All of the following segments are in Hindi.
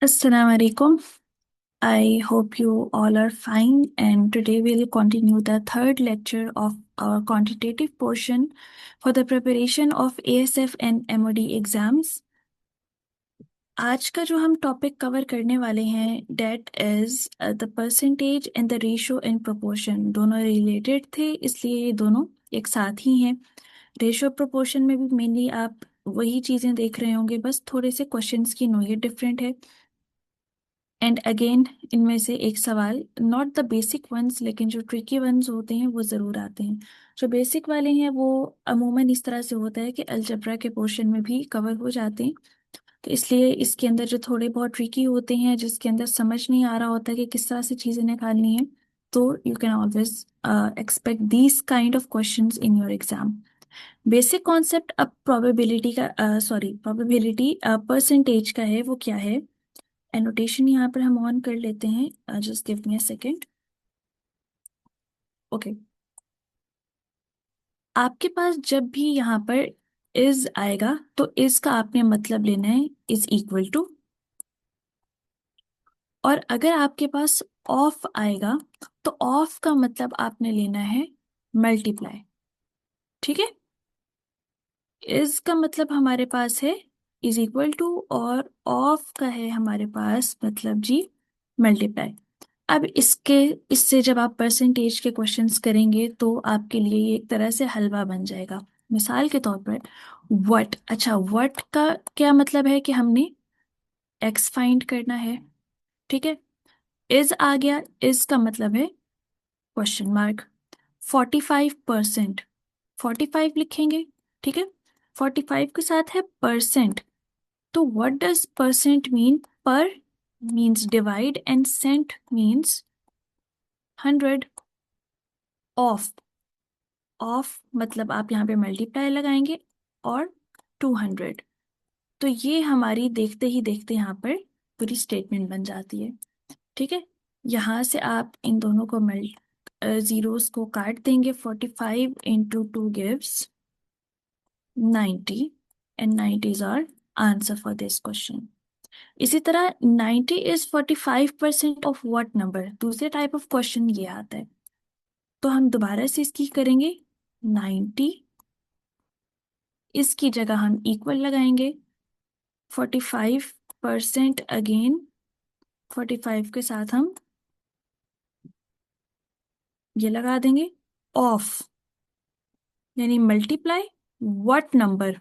Assalamu alaikum. I hope you all are fine, and today we'll continue the third lecture of our quantitative portion for the preparation of ASF and MOD exams. आज का जो हम टॉपिक कवर करने वाले हैं that is the percentage and the ratio and proportion. दोनों रिलेटेड थे, इसलिए ये दोनों एक साथ ही हैं। रेशो प्रोपोर्शन में भी मेनली आप वही चीज़ें देख रहे होंगे, बस थोड़े से क्वेश्चंस की नोयत डिफरेंट है। एंड अगेन इनमें से एक सवाल, नॉट द बेसिक वंस, लेकिन जो ट्रिकी वंस होते हैं वो ज़रूर आते हैं। जो बेसिक वाले हैं वो अमूमन इस तरह से होता है कि अलजेब्रा के पोर्शन में भी कवर हो जाते हैं। तो इसलिए इसके अंदर जो थोड़े बहुत ट्रिकी होते हैं, जिसके अंदर समझ नहीं आ रहा होता कि किस तरह से चीज़ें निकालनी है, तो you can always expect these kind of questions in your exam. Basic concept अब प्रोबेबिलिटी का प्रोबेबिलिटी परसेंटेज का है। वो क्या है, एनोटेशन यहाँ पर हम ऑन कर लेते हैं। Just give me a second. Okay, आपके पास जब भी यहाँ पर इज आएगा तो इज का आपने मतलब लेना है इज इक्वल टू, और अगर आपके पास ऑफ आएगा तो ऑफ का मतलब आपने लेना है मल्टीप्लाई। ठीक है, इज का मतलब हमारे पास है इज इक्वल टू, और ऑफ का है हमारे पास मतलब जी मल्टीप्लाई। अब इससे जब आप परसेंटेज के क्वेश्चंस करेंगे तो आपके लिए ये एक तरह से हलवा बन जाएगा। मिसाल के तौर पर व्हाट, अच्छा व्हाट का क्या मतलब है कि हमने एक्स फाइंड करना है। ठीक है, इज आ गया, इज का मतलब है क्वेश्चन मार्क। 45%, 45 लिखेंगे। ठीक है, 45 के साथ है परसेंट। तो what does percent mean? Per means divide and cent means 100। Of, of मतलब आप यहाँ पे मल्टीप्लाई लगाएंगे और 200। तो ये हमारी देखते ही देखते यहाँ पर पूरी स्टेटमेंट बन जाती है। ठीक है, यहाँ से आप इन दोनों को जीरोस को काट देंगे। 45 into 2 gives 90, and 90 is our answer for this question. इसी तरह 90 इज 45% ऑफ व्हाट नंबर, दूसरे टाइप ऑफ क्वेश्चन ये आता है। तो हम दोबारा से इसकी करेंगे 90, इसकी जगह हम इक्वल लगाएंगे 45% अगेन 45 के साथ हम ये लगा देंगे ऑफ, यानी मल्टीप्लाई व्हाट नंबर।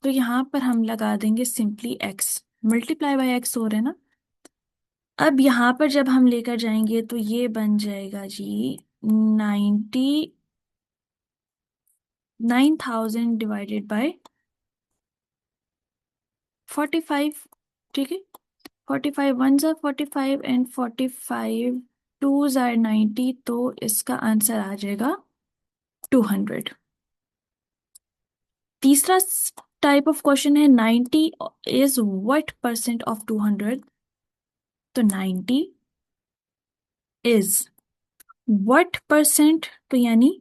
तो यहाँ पर हम लगा देंगे simply x, multiply by x हो रहा है ना। अब यहाँ पर जब हम लेकर जाएंगे तो ये बन जाएगा जी 99,000 डिवाइडेड बाय 45। ठीक है, 45 1s are 45 and 45 2s are 90, तो इसका आंसर आ जाएगा 200। तीसरा टाइप ऑफ क्वेश्चन है 90 इज व्हाट परसेंट ऑफ 200। तो 90 इज व्हाट परसेंट, तो यानी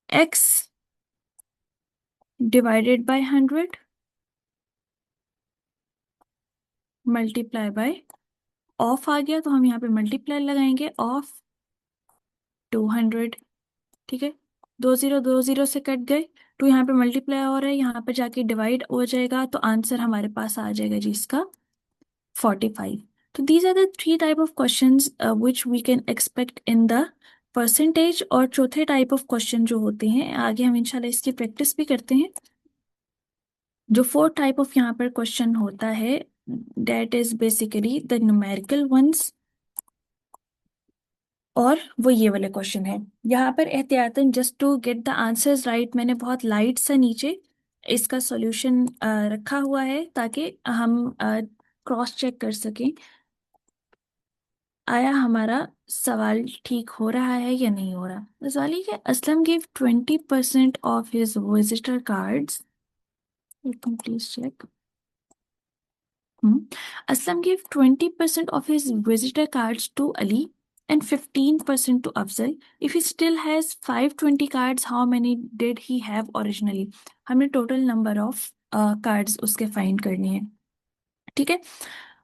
x divided by 100 multiply by of आ गया, तो हम यहाँ पे मल्टीप्लाई लगाएंगे ऑफ 200। ठीक है, 2 0 2 0 से कट गए, तो यहाँ पे मल्टीप्लाई हो रहा है, यहाँ पे जाके डिवाइड हो जाएगा, तो आंसर हमारे पास आ जाएगा जी इसका 45। तो these are the three type of questions which we can expect in the percentage. और चौथे टाइप ऑफ क्वेश्चन जो होते हैं, आगे हम इंशाल्लाह इसकी प्रैक्टिस भी करते हैं। जो फोर्थ टाइप ऑफ यहाँ पर क्वेश्चन होता है that is basically the numerical ones, और वो ये वाले क्वेश्चन है। यहाँ पर एहतियातन just to get the answers right मैंने बहुत लाइट सा नीचे इसका सॉल्यूशन रखा हुआ है, ताकि हम क्रॉस चेक कर सकें आया हमारा सवाल ठीक हो रहा है या नहीं हो रहा। the सवाल ये है, Aslam give 20% of his visitor cards, please check. Aslam gave 20% of his visitor cards to Ali and 15% to Afzal. If he still has 520 cards, how many did he have originally? हमने total number of cards उसके find करनी है। ठीक है,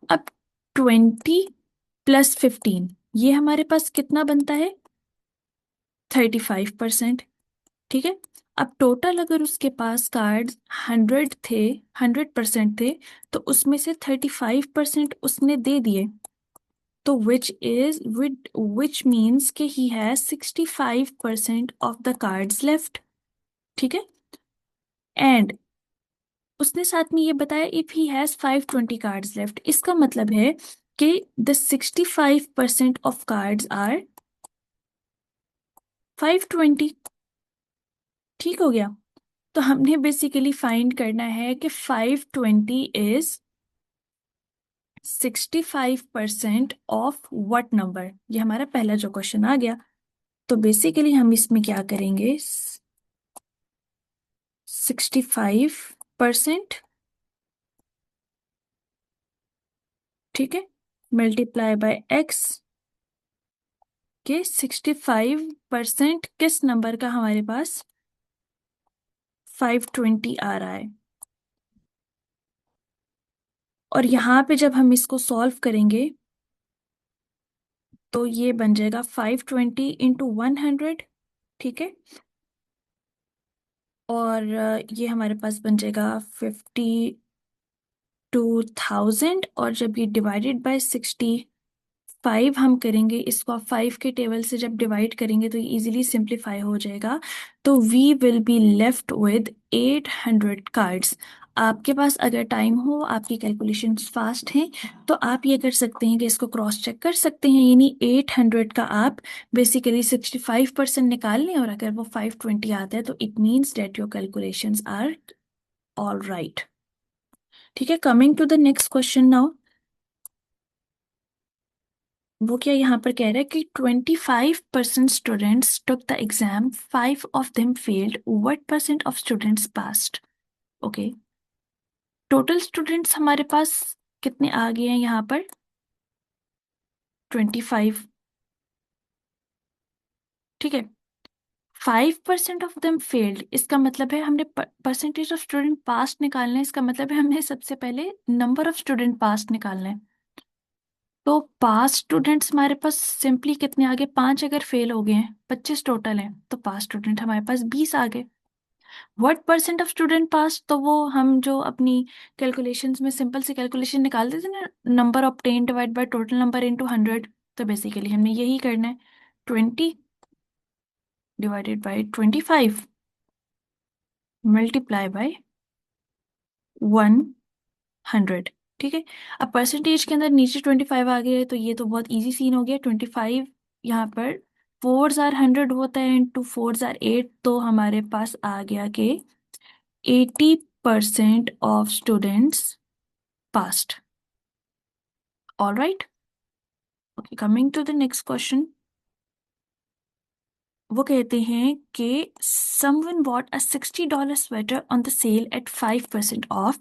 अब 20 + 15, ये हमारे पास कितना बनता है? 35%। ठीक है। अब टोटल अगर उसके पास कार्ड 100% थे, तो उसमें से 35% उसने दे दिए, तो विच मीन्स कि he has 65% of the cards left. ठीक है। एंड उसने साथ में ये बताया if he has 520 cards left, इसका मतलब है कि द 65% ऑफ कार्ड्स आर 520। ठीक हो गया। तो हमने बेसिकली फाइंड करना है कि 520 इज 65% ऑफ व्हाट नंबर। ये हमारा पहला जो क्वेश्चन आ गया। तो बेसिकली हम इसमें क्या करेंगे, 65%, ठीक है, मल्टीप्लाई बाय एक्स, के 65% किस नंबर का हमारे पास 520 आ रहा है। और यहाँ पे जब हम इसको सॉल्व करेंगे तो ये बन जाएगा 520 × 100। ठीक है। और ये हमारे पास बन जाएगा 52,000। और जब ये डिवाइडेड बाय 65 हम करेंगे, इसको आप 5 के टेबल से जब डिवाइड करेंगे तो ये इजीली सिंप्लीफाई हो जाएगा। तो we will be left with 800 cards. आपके पास अगर टाइम हो, आपकी कैलकुलेशंस फास्ट हैं, तो आप ये कर सकते हैं कि इसको क्रॉस चेक कर सकते हैं। यानी 800 का आप बेसिकली 65% निकाल लें, और अगर वो 520 आता है तो it means that your calculations are all right. ठीक है। Coming to the next question now. वो क्या यहाँ पर कह रहा है कि 25% students took the exam, 5 of them failed, what percent of students passed? Okay. Total students हमारे पास कितने आ गए हैं यहाँ पर? 25। ठीक है। 5% ऑफ देम फेल्ड, इसका मतलब है हमने परसेंटेज ऑफ स्टूडेंट पास निकालना है। इसका मतलब है हमने सबसे पहले नंबर ऑफ स्टूडेंट पास निकालना है। तो पास स्टूडेंट्स हमारे पास सिंपली कितने आ गए? 5। अगर फेल हो गए हैं, 25 टोटल हैं, तो पास स्टूडेंट हमारे पास 20 आ गए। व्हाट परसेंट ऑफ स्टूडेंट पास, तो वो हम जो अपनी कैलकुलेशंस में सिंपल सी कैलकुलेशन निकालते थे ना, number obtain divide by total number into 100। तो बेसिकली हमने यही करना है। 20 / 25 मल्टीप्लाई बाय 100। ठीक है। अब परसेंटेज के अंदर नीचे 25 आ गया है, तो ये तो बहुत इजी सीन हो गया। 25 यहाँ पर 4 * 100 होता है, इंटू 4 * 8, तो हमारे पास आ गया कि 80% of students passed. All right. Okay, coming to the next question. वो कहते हैं कि someone bought a $60 sweater on the sale at 5% off.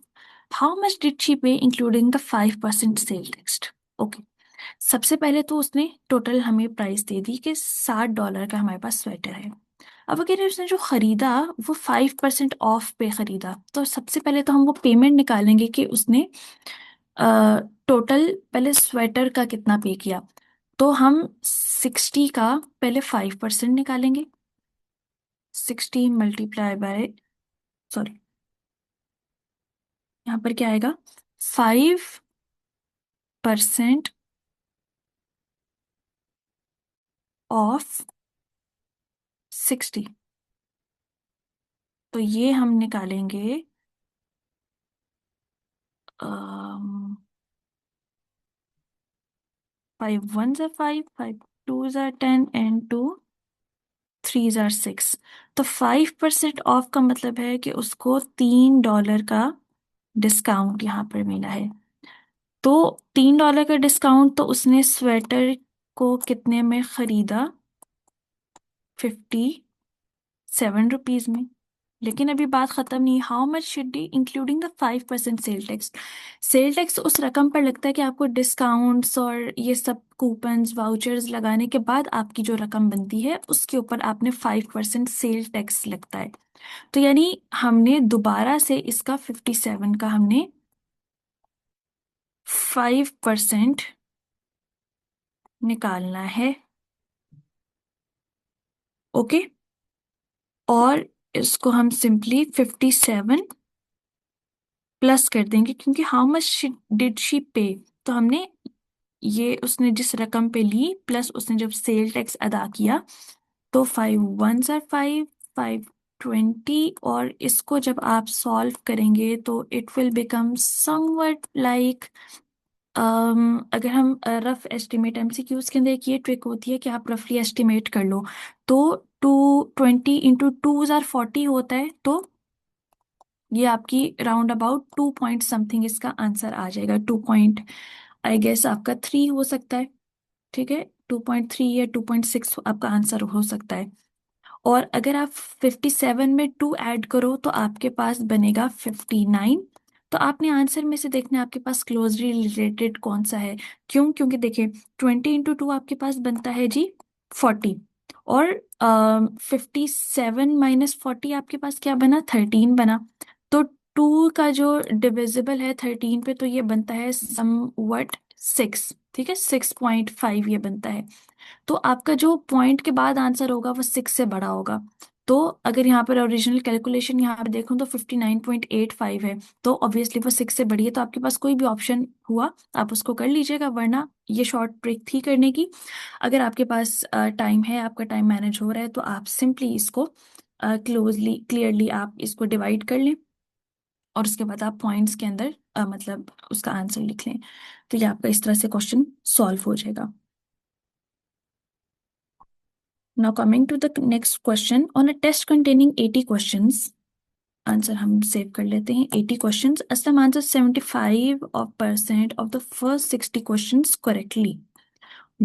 How much did she pay including the 5% sale text? Okay. सबसे पहले तो उसने टोटल हमें प्राइस दे दी कि $60 का हमारे पास स्वेटर है। अब अगर उसने जो खरीदा वो 5% ऑफ पे खरीदा, तो सबसे पहले तो हम वो पेमेंट निकालेंगे कि उसने टोटल पहले स्वेटर का कितना पे किया। तो हम 60 का पहले 5% निकालेंगे। 60 मल्टीप्लाई बाय, सॉरी, यहाँ पर क्या आएगा? 5% ऑफ 60। तो ये हम निकालेंगे 5 × 1 = 5, 5 × 2 = 10, एंड 2 × 3 = 6। तो 5% ऑफ का मतलब है कि उसको $3 का डिस्काउंट यहाँ पर मिला है। तो $3 का डिस्काउंट, तो उसने स्वेटर को कितने में खरीदा? 57 रुपीज में। लेकिन अभी बात खत्म नहीं। How much should be including the 5% sale tax? Sale tax उस रकम पर लगता है कि आपको डिस्काउंट्स और ये सब कूपन्स वाउचर्स लगाने के बाद आपकी जो रकम बनती है उसके ऊपर आपने 5% सेल टैक्स लगता है। तो यानी हमने दोबारा से इसका 57 का हमने 5% निकालना है। ओके। और इसको हम सिंपली 57 प्लस कर देंगे, क्योंकि हाउ मच डिड शी पे, तो हमने ये उसने जिस रकम पे ली प्लस उसने जब सेल टैक्स अदा किया, तो 5 1 5, 520, और इसको जब आप सॉल्व करेंगे तो it will become somewhat like, अगर हम रफ एस्टिमेट, एमसीक्यूज के अंदर एक ये ट्रिक होती है कि आप रफली एस्टिमेट कर लो, तो 220 × 2 = 40 होता है, तो ये आपकी राउंड अबाउट 2 पॉइंट समथिंग इसका आंसर आ जाएगा। 2 पॉइंट आई गेस आपका 3 हो सकता है। ठीक है, 2.3 या 2.6 आपका आंसर हो सकता है। और अगर आप 57 में 2 ऐड करो तो आपके पास बनेगा 59। तो आपने आंसर में से देखना है आपके पास क्लोजली रिलेटेड कौन सा है। क्यों? क्योंकि देखिए 20 × 2 आपके पास बनता है जी 40, और 57 - 40 आपके पास क्या बना? 13 बना। तो 2 का जो डिविजिबल है 13 पे, तो ये बनता है समवट 6। ठीक है, 6.5 ये बनता है। तो आपका जो पॉइंट के बाद आंसर होगा वो 6 से बड़ा होगा। तो अगर यहाँ पर ओरिजिनल कैलकुलेशन यहाँ पर देखूँ तो 59.85 है, तो ऑब्वियसली वो 6 से बड़ी है। तो आपके पास कोई भी ऑप्शन हुआ आप उसको कर लीजिएगा, वरना ये शॉर्ट ट्रिक थी करने की। अगर आपके पास टाइम है, आपका टाइम मैनेज हो रहा है, तो आप सिंपली इसको क्लियरली आप इसको डिवाइड कर लें, और उसके बाद आप पॉइंट्स के अंदर मतलब उसका आंसर लिख लें। तो ये आपका इस तरह से क्वेश्चन सॉल्व हो जाएगा। Now coming to the next question, on a test containing 80 questions, answer हम सेव कर लेते हैं। 80 questions, Aslam answer 75% of the first 60 questions correctly.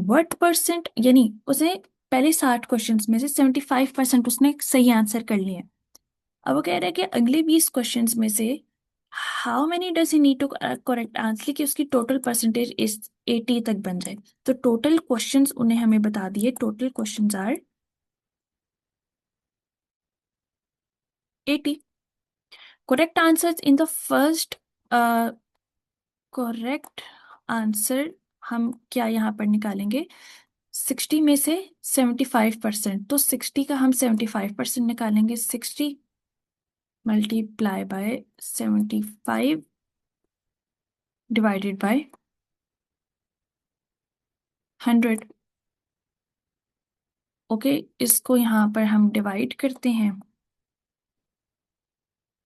What percent, यानी उसे पहले 60 क्वेश्चंस में से 75% उसने सही आंसर कर लिए। अब वो कह रहा है कि अगले 20 क्वेश्चंस में से how many does he need to correct answer, कि उसकी टोटल परसेंटेज इस 80 तक बन जाए। तो टोटल क्वेश्चंस उन्हें हमें बता दिए। Total questions are 80। Correct answer in the first, correct answer हम क्या यहाँ पर निकालेंगे? 60 में से 75%, तो 60 का हम 75% निकालेंगे। 60 multiply by 75 divided by 100। Okay, इसको यहाँ पर हम डिवाइड करते हैं,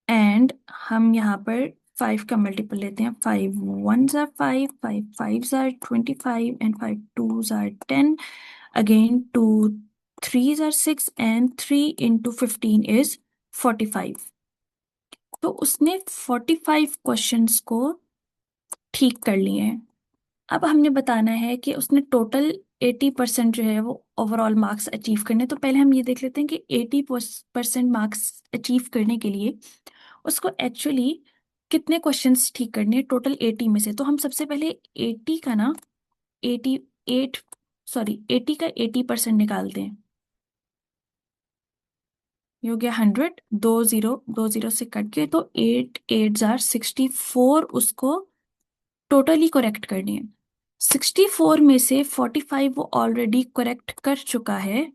एंड हम यहाँ पर 5 का मल्टीपल लेते हैं। 5 1s are 5, 5 5s are 25, and 5 2s are 10। Again 2 3s are 6, and 3 into 15 is 45। तो उसने 45 क्वेश्चंस को ठीक कर लिए हैं। अब हमने बताना है कि उसने टोटल 80% जो है वो ओवरऑल मार्क्स अचीव करने। तो पहले हम ये देख लेते हैं कि 80% मार्क्स अचीव करने के लिए उसको एक्चुअली कितने क्वेश्चंस ठीक करने हैं टोटल 80 में से। तो हम सबसे पहले 80 का ना 88 सॉरी 80 का 80% निकालते हैं। ये हो गया 100, 2 0 से कट के, तो 8 8 जार 64 उसको टोटली करेक्ट करनी है। 64 में से 45 वो ऑलरेडी करेक्ट कर चुका है,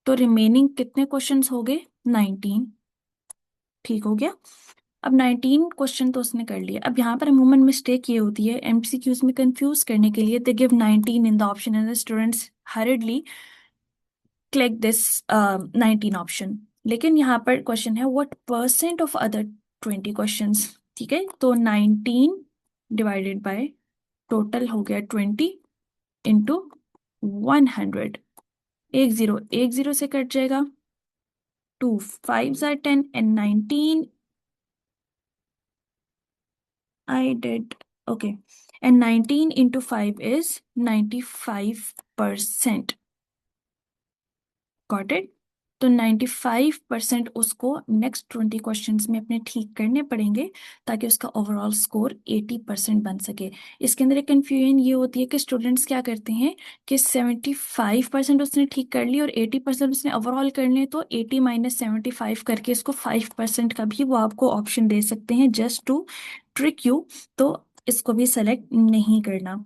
तो रिमेनिंग कितने क्वेश्चंस हो गए? 19। ठीक हो गया। अब 19 क्वेश्चन तो उसने कर लिया। अब यहाँ पर अमूमन मिस्टेक ये होती है एमसीक्यूज में कंफ्यूज करने के लिए, they give 19 in the option and the students हरिडली click this 19 option. लेकिन यहाँ पर क्वेश्चन है what percent of other 20 questions. ठीक है, तो 19 डिवाइडेड बाय टोटल हो गया 20 इंटू 100। 1 0 से कट जाएगा। 2 5s are 10, and 19 I did okay, and 19 into 5 is 95%। Got it? तो 95% उसको नेक्स्ट 20 क्वेश्चंस में अपने ठीक करने पड़ेंगे, ताकि उसका ओवरऑल स्कोर 80% बन सके। इसके अंदर एक कन्फ्यूजन ये होती है कि स्टूडेंट्स क्या करते हैं कि 75% उसने ठीक कर ली और 80% उसने ओवरऑल कर लिए, तो 80 - 75 करके इसको 5% का भी वो आपको ऑप्शन दे सकते हैं, जस्ट टू ट्रिक यू। तो इसको भी सेलेक्ट नहीं करना।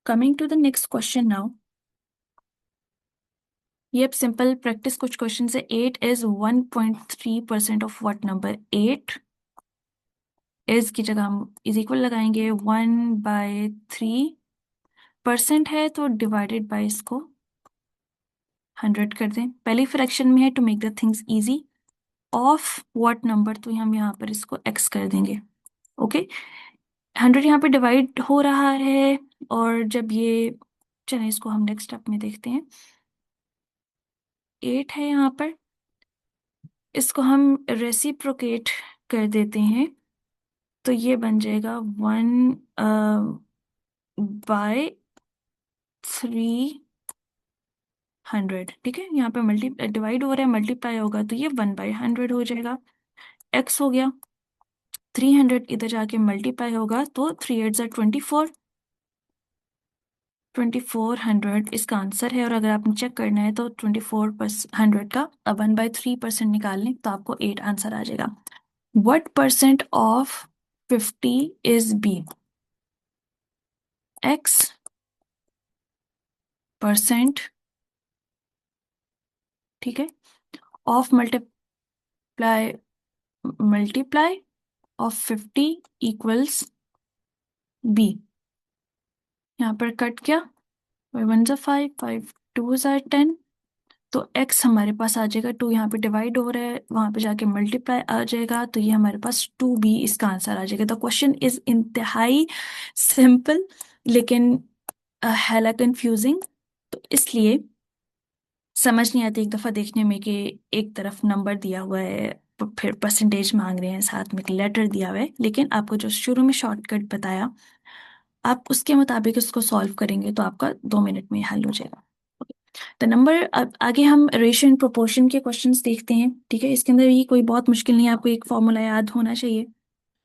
Coming to the next question now. ये अब सिंपल प्रैक्टिस कुछ क्वेश्चन है। 8 is 1.3% of what number? 8 is की जगह हम इज इक्वल लगाएंगे 1/3%, है तो डिवाइडेड बाय इसको 100 कर दें। पहली फ्रैक्शन में है to make the things easy. Of what number, तो हम यहाँ पर इसको x कर देंगे। ओके, 100 यहाँ पे डिवाइड हो रहा है, और जब ये, चलिए इसको हम नेक्स्ट स्टेप में देखते हैं। 8 है यहाँ पर, इसको हम रेसिप्रोकेट कर देते हैं, तो ये बन जाएगा 1/300। ठीक है, यहाँ पे मल्टी डिवाइड हो रहा है, मल्टीप्लाई होगा तो ये 1/100 हो जाएगा। x हो गया 300, इधर जाके मल्टीप्लाई होगा तो 3 8 24, 2400 इसका आंसर है। और अगर आपने चेक करना है तो 24% का 1/3% निकाल लें तो आपको 8 आंसर आ जाएगा। What percent of 50 is B? X percent, ठीक है, of multiply multiply of 50 equals B। यहाँ पर कट क्या, 5 1 5, 5 2 10, तो x हमारे पास आ जाएगा 2, यहाँ पे डिवाइड हो रहा है, वहां पे जाके मल्टीप्लाई आ जाएगा, तो ये हमारे पास 2B इसका आंसर आ जाएगा। द क्वेश्चन इज इंतहाई सिंपल लेकिन हैला कंफ्यूजिंग, तो इसलिए समझ नहीं आती एक दफा देखने में कि एक तरफ नंबर दिया हुआ है, फिर परसेंटेज मांग रहे हैं, साथ में एक लेटर दिया हुआ है। लेकिन आपको जो शुरू में शॉर्टकट बताया, आप उसके मुताबिक उसको सॉल्व करेंगे तो आपका 2 मिनट में हल हो जाएगा। तो नंबर, अब आगे हम रेशियो एंड प्रोपोर्शन के क्वेश्चंस देखते हैं। ठीक है, इसके अंदर भी कोई बहुत मुश्किल नहीं है, आपको एक फॉर्मूला याद होना चाहिए,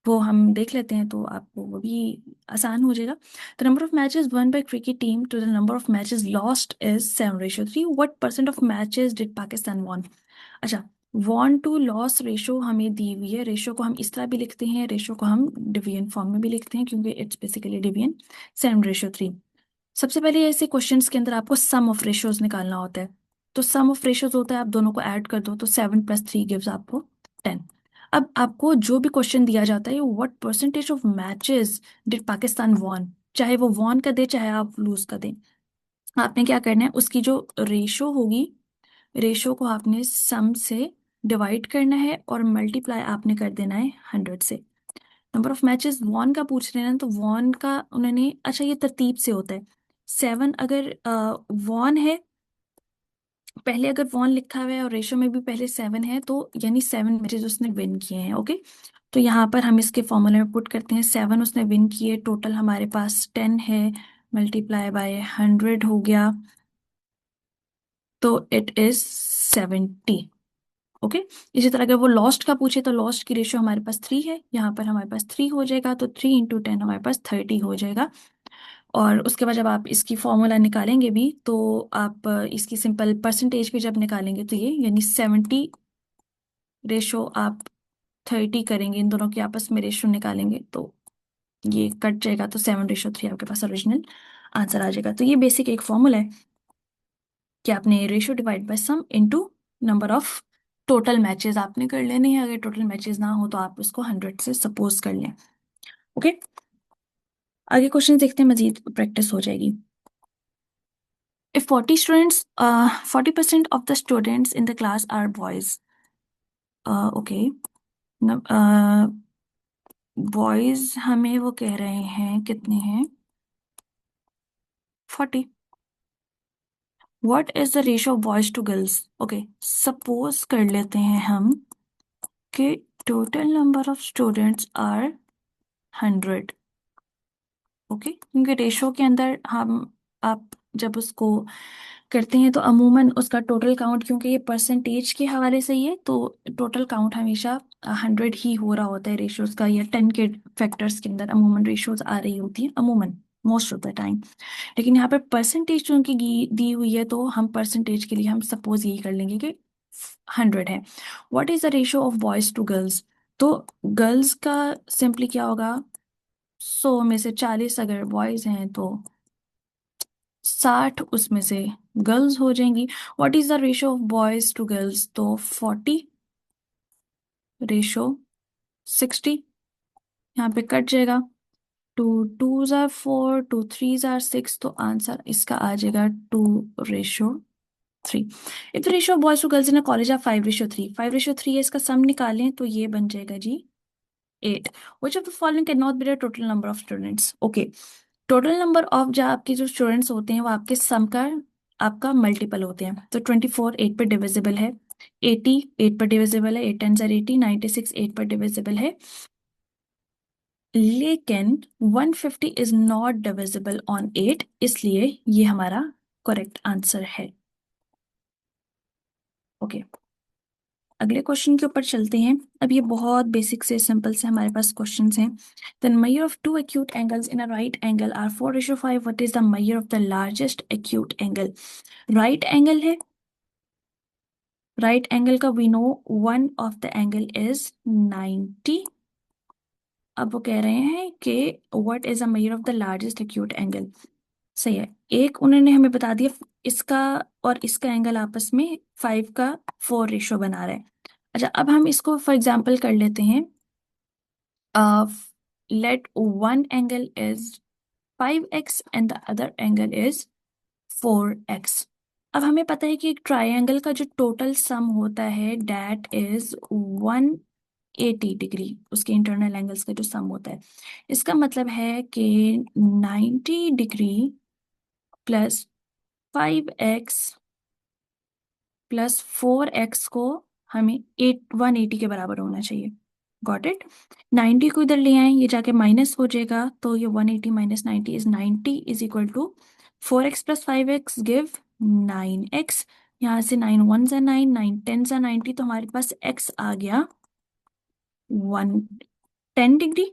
वो हम देख लेते हैं तो आपको वो भी आसान हो जाएगा। The number of matches won by cricket team to the number of matches lost is 7/3। What percent of matches did Pakistan won? अच्छा, वॉन टू लॉस रेशो हमें दी हुई है। रेशो को हम इस तरह भी लिखते हैं, रेशो को हम डिवीजन फॉर्म में भी लिखते हैं क्योंकि इट्स बेसिकली डिवीजन। 7/3। सबसे पहले ऐसे क्वेश्चंस के अंदर आपको सम ऑफ रेशियोज निकालना होता है, तो सम ऑफ रेशियोज होता है, आप दोनों को ऐड कर दो तो 7 + 3 गिव्स आपको 10। अब आपको जो भी क्वेश्चन दिया जाता है, what percentage of matches did Pakistan won, चाहे वो वॉन का दे चाहे आप लूज का दे, आपने क्या करना है, उसकी जो रेशो होगी, रेशो को आपने सम से डिवाइड करना है और मल्टीप्लाई आपने कर देना है 100 से। नंबर ऑफ मैचेस वॉन का पूछ रहे हैं ना, तो वॉन का उन्होंने, अच्छा ये तरतीब से होता है। 7 अगर वॉन है, पहले अगर वॉन लिखा हुआ है और रेशो में भी पहले 7 है, तो यानी 7 मैचेस उसने विन किए हैं। ओके, तो यहाँ पर हम इसके फॉर्मूले में पुट करते हैं, 7 उसने विन किए, टोटल हमारे पास 10 है, मल्टीप्लाई बाय 100 हो गया, तो इट इज 70। ओके, इसी तरह अगर वो लॉस्ट का पूछे तो लॉस्ट की रेशियो हमारे पास 3 है, यहाँ पर हमारे पास 3 हो जाएगा, तो 3 × 10 हमारे पास 30 हो जाएगा। और उसके बाद जब आप इसकी फॉर्मूला निकालेंगे भी तो आप इसकी सिंपल परसेंटेज भी जब निकालेंगे तो ये यानी 70 रेशो आप 30 करेंगे, इन दोनों के आपस में रेशो निकालेंगे तो ये कट जाएगा, तो 7/3 आपके पास ओरिजिनल आंसर आ जाएगा। तो ये बेसिक एक फॉर्मूला है कि आपने ratio divide by sum into number of total matches आपने कर लेने हैं। अगर टोटल मैचेस ना हो तो आप उसको 100 से सपोज कर लें। ओके, आगे क्वेश्चन देखते हैं, मजीद प्रैक्टिस हो जाएगी। If 40 students, 40% of the students in the class are boys. Okay. Boys हमें वो कह रहे हैं कितने हैं, 40। What is the ratio of boys to girls? Okay, suppose कर लेते हैं हम कि total number of students are 100। Okay, क्योंकि रेशो के अंदर हम, आप जब उसको करते हैं तो अमूमन उसका टोटल काउंट, क्योंकि ये परसेंटेज के हवाले से ही है तो टोटल काउंट हमेशा 100 ही हो रहा होता है रेशोज का, या 10 के फैक्टर्स के अंदर अमूमन रेशोज आ रही होती है, अमूमन मोस्ट ऑफ द टाइम। लेकिन यहाँ पर परसेंटेज जो उनकी दी हुई है, तो हम परसेंटेज के लिए हम सपोज यही कर लेंगे कि 100 है। What is the ratio of boys to girls? तो गर्ल्स का सिंपली क्या होगा, 100 में से 40 अगर बॉयज हैं तो 60 उसमें से गर्ल्स हो जाएंगी। What is the ratio of boys to girls, तो 40 रेशो 60, यहाँ पे कट जाएगा। 2 2s are 4, 2 3s are 6, तो आंसर इसका आ जाएगा 2:3। If the ratio of boys to girls in a college of 5:3, 5:3 है, इसका सम निकालें तो ये बन जाएगा जी 8। Which of the following can not be the total number of students. Okay, total number of जो आपके जो स्टूडेंट्स होते हैं वो आपके सम का आपका मल्टीपल होते हैं। तो 24 8 पर डिविजिबल है, 80 8 पर डिविजिबल है, 8 10 are 80, 96 8 पर डिविजिबल है, लेकिन 150 इज नॉट डिविजिबल ऑन 8, इसलिए ये हमारा करेक्ट आंसर है। ओके, अगले क्वेश्चन के ऊपर चलते हैं। अब ये बहुत बेसिक से सिंपल से हमारे पास क्वेश्चंस हैं। The measure of two acute angles in a right angle are 4:5. What is the measure of the largest acute angle? Right angle है, राइट एंगल का we know one of the angle is 90। अब वो कह रहे हैं कि what is the measure of the largest acute angle. सही है, एक उन्होंने हमें बता दिया इसका और इसका एंगल आपस में 5:4 रेशो बना रहा है। अच्छा, अब हम इसको फॉर एग्जांपल कर लेते हैं। Let one angle is 5x and the other angle is 4x। अब हमें पता है कि एक ट्रायंगल का जो टोटल सम होता है दैट इज 180 डिग्री, उसके इंटरनल एंगल्स का जो सम होता है। इसका मतलब है कि 90 degree plus 5x plus 4x को हमें 180 के बराबर होना चाहिए। Got it. 90 को इधर ले आए, ये जाके माइनस हो जाएगा, तो ये 180 minus 90 is 90 is equal to 4x plus 5x give 9x। यहाँ से 9 1s are 9, 9 10s are 90, तो हमारे पास x आ गया 110 डिग्री।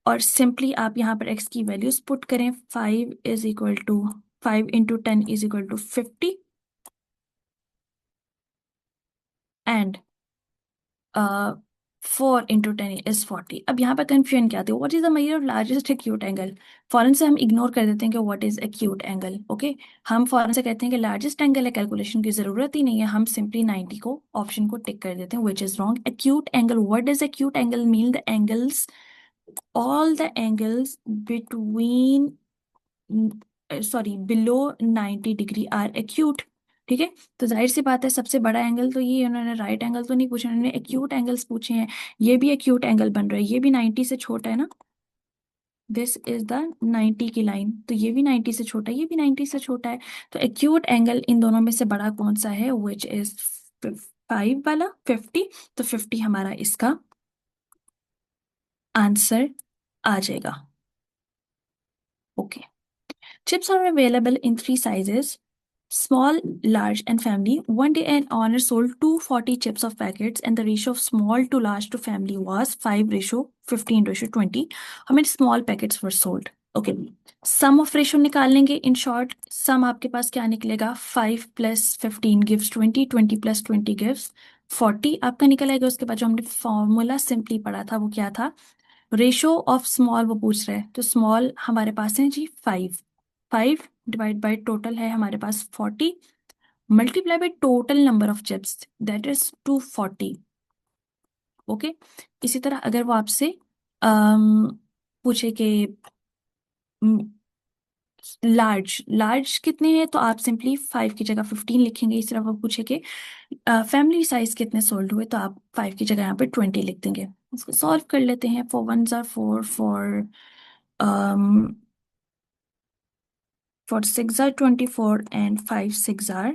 और सिंपली आप यहाँ पर x की वैल्यूज पुट करें, 5 into 10 is equal to 50 and 4 into 10 is 40। अब यहाँ पर कंफ्यूजन क्या आती है, what is the measure of largest acute angle. फॉरन से हम इग्नोर कर देते हैं कि what is acute angle. Okay, हम फॉरन से कहते हैं कि लार्जेस्ट एंगल है, कैलकुलेशन की जरूरत ही नहीं है, हम सिंपली 90 को ऑप्शन को टिक कर देते हैं, which is wrong. Acute angle, what is acute angle mean the angles, all the angles between sorry below 90 degree are acute. ठीक है, तो जाहिर सी बात है सबसे बड़ा एंगल तो ये, उन्होंने राइट एंगल तो नहीं पूछे, उन्होंने एक्यूट एंगल्स पूछे हैं। ये भी एक्यूट एंगल बन रहा है, ये भी 90 से छोटा है ना, दिस इज द 90 की लाइन, तो ये भी 90 से छोटा है, ये भी 90 से छोटा है। तो एक्यूट एंगल इन दोनों में से बड़ा कौन सा है, विच इज 5 वाला 50। तो 50 हमारा इसका आंसर आ जाएगा। Okay, chips are available in three sizes: small, large, and family. One day, an owner sold 240 chips of packets, and the ratio of small to large to family was 5:15:20. How many small packets were sold? Okay. Sum of ratio निकाल लेंगे। इन शॉर्ट सम आपके पास क्या निकलेगा, 5 + 15 गिव्स 20, 20 + 20 गिव्स 40 आपका निकल आएगा। उसके बाद जो हमने फॉर्मूला सिंपली पढ़ा था वो क्या था, रेशो ऑफ स्मॉल वो पूछ रहा है, तो स्मॉल हमारे पास है जी 5, 5 डिवाइड बाय टोटल है हमारे पास 40, multiply by total number of chips that is 240। Okay, इसी तरह अगर वो आपसे पूछे कि लार्ज लार्ज कितने हैं, तो आप सिंपली 5 की जगह 15 लिखेंगे। इस तरह वो पूछे कि फैमिली साइज कितने सोल्ड हुए, तो आप 5 की जगह यहाँ पे 20 लिख देंगे। इसको सॉल्व कर लेते हैं। 4 1s are 4, for 6 are 24 and 5 6 are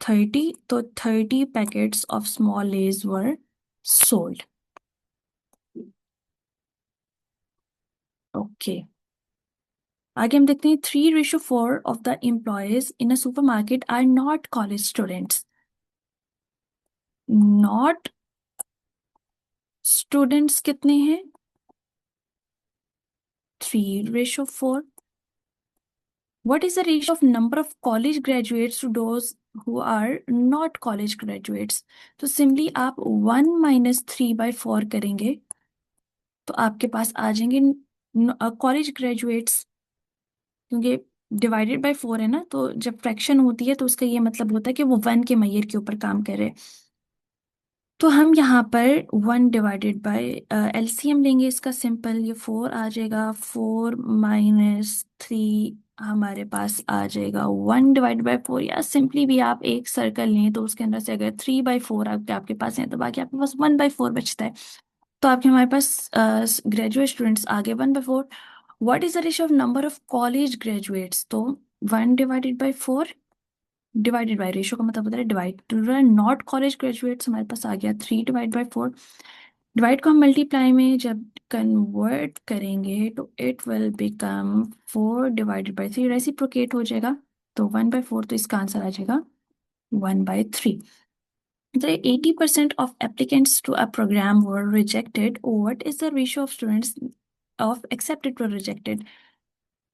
30, तो 30 packets of small Lay's were sold. Okay, आगे हम देखते हैं 3:4 of the employees in a supermarket are not college students. Not students कितने हैं, 3:4। What is the ratio of number of college graduates to those who are not college graduates? तो सिंपली आप 1 - 3/4 करेंगे तो आपके पास आ जाएंगे कॉलेज ग्रेजुएट्स, क्योंकि डिवाइडेड बाय 4 है ना, तो जब फ्रैक्शन होती है तो उसका ये मतलब होता है कि वो 1 के मैयर के ऊपर काम कर रहे हैं। तो हम यहाँ पर 1 डिवाइडेड बाय एलसीएम लेंगे इसका, सिंपल ये 4 आ जाएगा, 4 - 3 हमारे पास आ जाएगा 1/4, या सिंपली भी आप एक सर्कल लें तो उसके अंदर से अगर 3/4 आपके पास है तो बाकी आपके पास 1/4 बचता है। तो आपके हमारे पास ग्रेजुएट स्टूडेंट्स आ गए 1/4। What is the ratio of number of college graduates? तो 1/4 डिवाइडेड बाय, रेशियो का मतलब होता है divide, to not college graduates हमारे पास आ गया 3/4। डिवाइड को हम मल्टीप्लाई में जब कन्वर्ट करेंगे तो इट विल बिकम 4/3, रेसिप्रोकेट हो जाएगा तो 1/4, तो इसका आंसर आ जाएगा 1/3। The 80% of applicants to a program were rejected. What is the ratio of students of accepted to rejected?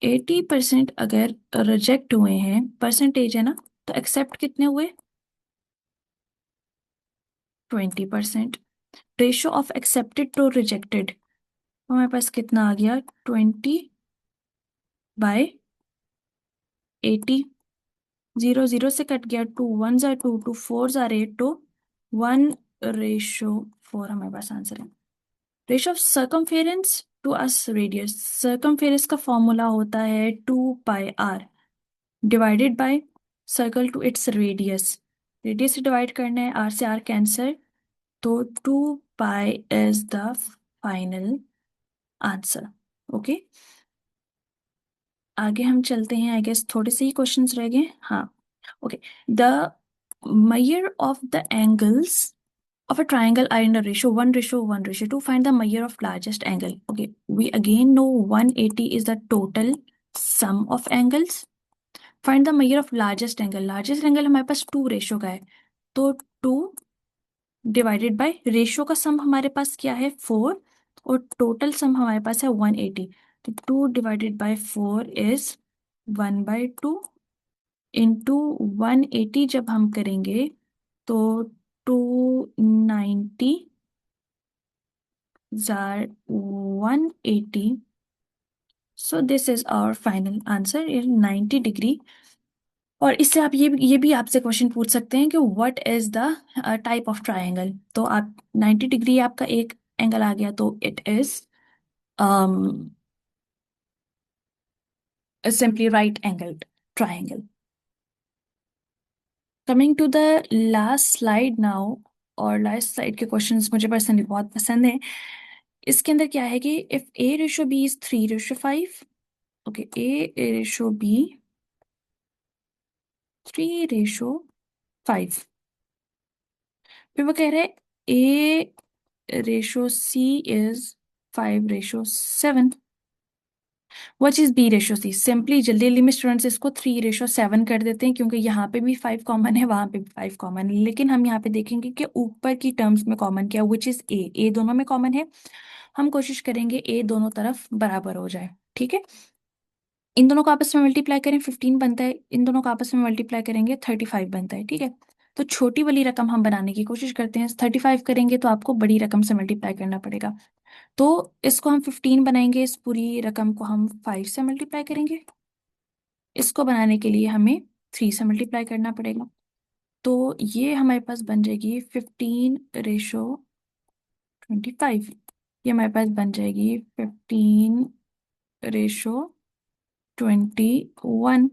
80% अगर रिजेक्ट हुए हैं, परसेंटेज है ना, तो एक्सेप्ट कितने हुए? 20%। Ratio of accepted to rejected हमारे पास कितना आ गया? 20/80। 0 0 से कट गया, 2 1 2, 2 4 8, तो 1/4 हमारे पास आंसर है। Ratio of circumference to us radius, circumference का फॉर्मूला होता है 2πr divided by circle to its radius. Radius से डिवाइड करना है, आर से आर कैंसर, तो 2π is the final answer. Okay, आगे हम चलते हैं। आई गेस थोड़े से ही क्वेश्चंस रह गए। हाँ, okay. The measure of the angles of a triangle are in a ratio 1:1:2. Find the measure of largest angle. Okay, we again know 180 is the total sum of angles. Find the measure of largest angle. Largest angle हमारे पास 2 रेशियो का है, तो 2 डिवाइडेड बाय रेशियो का सम हमारे पास क्या है? 4, और टोटल सम हमारे पास है 180, तो 2/4 इज 1/2 इंटू 180 जब हम करेंगे तो 290 जार 180, so this is our final answer is 90 degree. और इससे आप ये भी आपसे क्वेश्चन पूछ सकते हैं कि what is the type of triangle, तो आप 90 डिग्री आपका एक एंगल आ गया, तो it is simply right angled triangle. Coming to the last slide now, और लास्ट स्लाइड के क्वेश्चंस मुझे पर्सनली बहुत पसंद है। इसके अंदर क्या है कि if A/B is 3:5, okay, A/B 3:5, फिर वो कह रहे हैं A/C is 5:7। What is B/C? Simply जल्दी जल्दी में स्टूडेंट्स इसको 3:7 कर देते हैं, क्योंकि यहाँ पे भी 5 कॉमन है, वहां पे भी 5 कॉमन है, लेकिन हम यहाँ पे देखेंगे कि ऊपर की टर्म्स में कॉमन क्या, विच इज ए दोनों में कॉमन है। हम कोशिश करेंगे ए दोनों तरफ बराबर हो जाए, ठीक है। इन दोनों को आपस में मल्टीप्लाई करें 15 बनता है, इन दोनों को आपस में मल्टीप्लाई करेंगे 35 बनता है, ठीक है। तो छोटी वाली रकम हम बनाने की कोशिश करते हैं। 35 करेंगे तो आपको बड़ी रकम से मल्टीप्लाई करना पड़ेगा, तो इसको हम 15 बनाएंगे, इस पूरी रकम को हम 5 से मल्टीप्लाई करेंगे। इसको बनाने के लिए हमें 3 से मल्टीप्लाई करना पड़ेगा, तो ये हमारे पास बन जाएगी 15/25। ये हमारे पास बन जाएगी 15/21।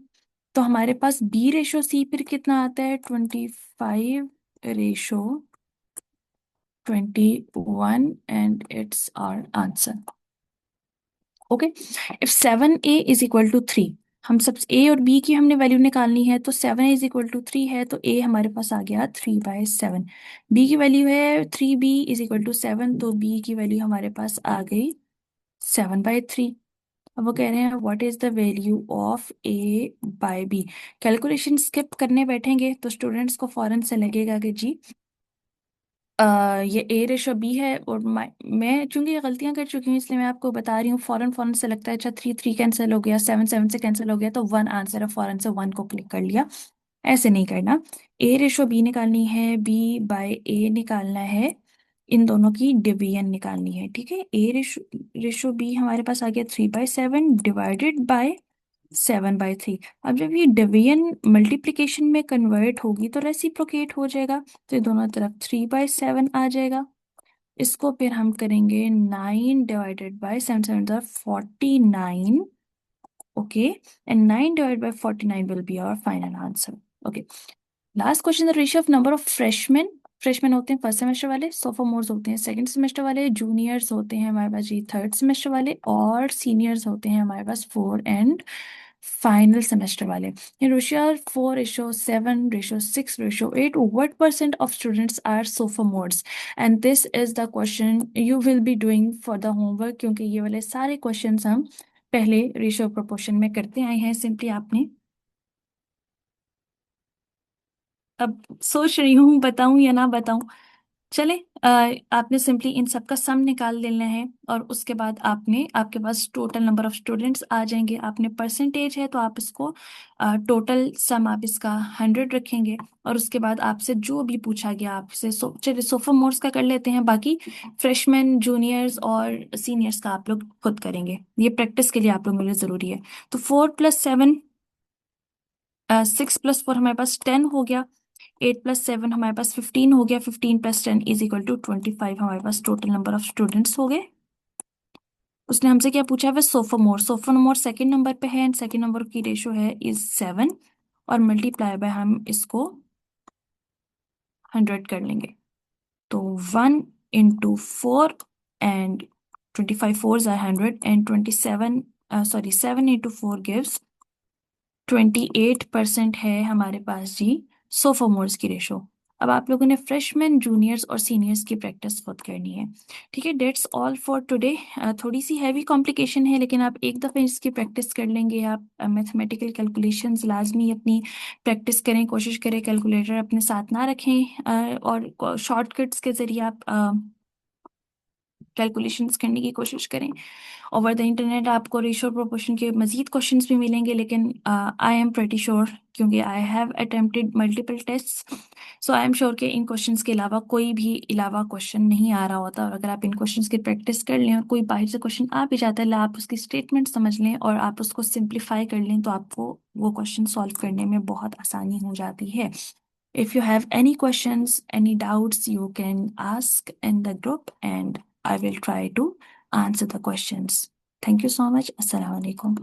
तो हमारे पास B/C फिर कितना आता है? 25/21, and it's our answer. Okay, if 7A is equal to 3, हम सब A और B की हमने वैल्यू निकालनी है, तो 7A इज इक्वल टू 3 है, तो A हमारे पास आ गया 3/7। B की वैल्यू है 3B इज इक्वल टू 7, तो B की वैल्यू हमारे पास आ गई 7/3। अब वो कह रहे हैं what is the value of A/B। Calculation skip करने बैठेंगे तो स्टूडेंट्स को फौरन से लगेगा कि जी ये ए रेशो बी है, और मैं चूंकि ये गलतियां कर चुकी हूँ इसलिए मैं आपको बता रही हूँ। फौरन फौरन से लगता है अच्छा 3 3 कैंसिल हो गया, 7 7 से कैंसिल हो गया, तो 1 आंसर है, फौरन से 1 को क्लिक कर लिया। ऐसे नहीं करना। ए रेशो बी निकालनी है, बी बाय ए निकालना है, इन दोनों की डिवीजन निकालनी है। ठीक है, ए रेशो रेशो बी हमारे पास आ गया 3/7 डिवाइडेड बाय 7/3। अब जब ये डिवीजन मल्टीप्लिकेशन में कन्वर्ट होगी तो रेसिप्रोकेट हो जाएगा, तो ये दोनों तरफ 3/7 आ जाएगा। इसको फिर हम करेंगे 9 divided by 7 7 49। Okay, and 9 divided by 49 will be our final answer. Okay, last question, the ratio of number of freshman. Freshman होते हैं फर्स्ट सेमेस्टर वाले, सोफोमोर्स होते हैं सेकंड सेमेस्टर वाले, जूनियर्स होते हैं हमारे पास जी थर्ड सेमेस्टर वाले, और सीनियर्स होते हैं हमारे पास 4 एंड फाइनल सेमेस्टर वाले। In ratio 4:7, ratio 6:8, what percent of students are sophomores? And this is the question you will be doing for the homework, क्योंकि ये वाले सारे क्वेश्चंस हम पहले रेशियो प्रोपोर्शन में करते आए हैं। सिंपली आपने, अब सोच रही हूँ बताऊं या ना बताऊं, चले, आपने सिंपली इन सब का सम निकाल लेना है, और उसके बाद आपने, आपके पास टोटल नंबर ऑफ स्टूडेंट्स आ जाएंगे। आपने परसेंटेज है तो आप इसको टोटल सम आप इसका 100 रखेंगे, और उसके बाद आपसे जो भी पूछा गया आपसे, चलिए सोफोमोर्स का कर लेते हैं, बाकी फ्रेशमैन जूनियर्स और सीनियर्स का आप लोग खुद करेंगे, ये प्रैक्टिस के लिए आप लोगों के लिए ज़रूरी है। तो 4+7, 6+4 हमारे पास 10 हो गया, 8+7 हमारे पास 15 हो गया, 15+10 इज इक्वल टू 25 हमारे पास टोटल नंबर ऑफ स्टूडेंट्स हो गए। उसने हमसे क्या पूछा है, सोफोमोर। सोफोमोर सेकंड नंबर पे है, एंड सेकंड नंबर की रेशो है इज 7, और मल्टीप्लाई बाय हम इसको 100 कर लेंगे। तो 1 into 4 and 25 4s are 100, and 27 sorry 7 into 4 gives 28% है हमारे पास जी सोफोमोर्स की रेशो। अब आप लोगों ने फ्रेशमैन जूनियर्स और सीनियर्स की प्रैक्टिस खुद करनी है। ठीक है, डेट्स ऑल फॉर टुडे। थोड़ी सी हैवी कॉम्प्लिकेशन है, लेकिन आप एक दफ़े इसकी प्रैक्टिस कर लेंगे। आप मैथमेटिकल कैलकुलेशंस लाजमी अपनी प्रैक्टिस करें, कोशिश करें कैलकुलेटर अपने साथ ना रखें, और शॉर्टकट्स के ज़रिए आप कैलकुलेशंस करने की कोशिश करें। ओवर द इंटरनेट आपको रेशियो प्रोपोर्शन के मजीद क्वेश्चंस भी मिलेंगे, लेकिन आई एम प्रेटी श्योर, क्योंकि I have attempted multiple test, so I am sure कि इन क्वेश्चंस के अलावा कोई भी अलावा क्वेश्चन नहीं आ रहा होता। और अगर आप इन क्वेश्चंस की प्रैक्टिस कर लें और कोई बाहर से क्वेश्चन आ भी जाता है, आप उसकी स्टेटमेंट समझ लें और आप उसको सिंप्लीफाई कर लें, तो आपको वो क्वेश्चन सॉल्व करने में बहुत आसानी हो जाती है। If you have any questions, any doubts, you can ask in the group and I will try to answer the questions. Thank you so much. Assalamu alaikum.